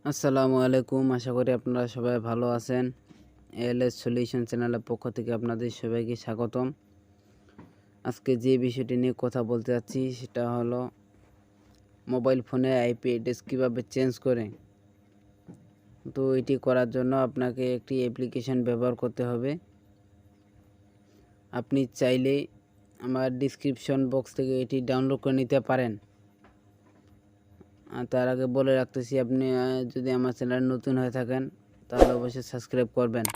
আসসালামু আলাইকুম, আশা করি আপনারা সবাই ভালো আছেন। LSSolution চ্যানেলের পক্ষ থেকে আপনাদের সবাইকে স্বাগতম। আজকে যে বিষয়টি নিয়ে কথা বলতে যাচ্ছি সেটা হলো মোবাইল ফোনে আইপি অ্যাড্রেস কীভাবে চেঞ্জ করে। তো এটি করার জন্য আপনাকে একটি অ্যাপ্লিকেশন ব্যবহার করতে হবে। আপনি চাইলে আমার ডিসক্রিপশন বক্স থেকে এটি ডাউনলোড করে নিতে পারেন। তার আগে বলে রাখতেছি, আপনি যদি আমার চ্যানেল নতুন হয়ে থাকেন তাহলে অবশ্যই সাবস্ক্রাইব করবেন।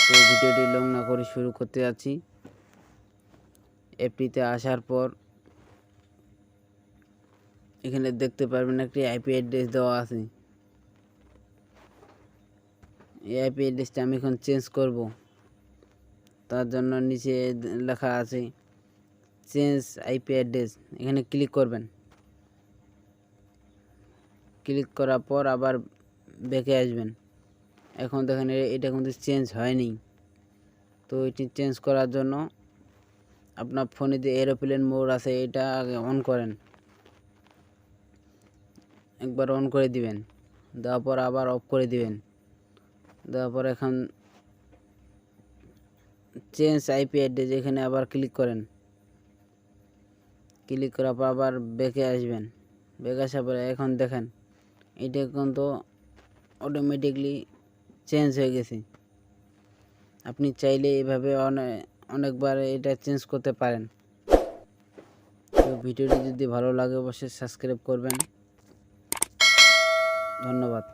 তো ভিডিওটি লং না করে শুরু করতে যাচ্ছি। অ্যাপটিতে আসার পর এখানে দেখতে পারবেন একটি আইপি অ্যাড্রেস দেওয়া আছে। এই আইপি অ্যাড্রেসটা আমি এখন চেঞ্জ করব। তার জন্য নিচে লেখা আছে চেঞ্জ আইপি অ্যাড্রেস, এখানে ক্লিক করবেন। ক্লিক করার পর আবার ব্যাকে আসবেন। এখন দেখেন এটা কিন্তু চেঞ্জ হয়নি। তো এটি চেঞ্জ করার জন্য আপনার ফোনে যে এরোপ্লেন মোড আছে এটা আগে অন করেন, একবার অন করে দিবেন, দেওয়ার পর আবার অফ করে দিবেন। দেওয়ার পর এখন চেঞ্জ আইপি অ্যাড্রেস এখানে আবার ক্লিক করেন। ক্লিক করার পর আবার ব্যাকে আসবেন। ব্যাকে আসার পরে এখন দেখেন এটা কিন্তু অটোমেটিকলি চেঞ্জ হয়ে গেছে। আপনি চাইলে এইভাবে অনেকবার এটা চেঞ্জ করতে পারেন। তো ভিডিওটি যদি ভালো লাগে অবশ্যই সাবস্ক্রাইব করবেন। ধন্যবাদ।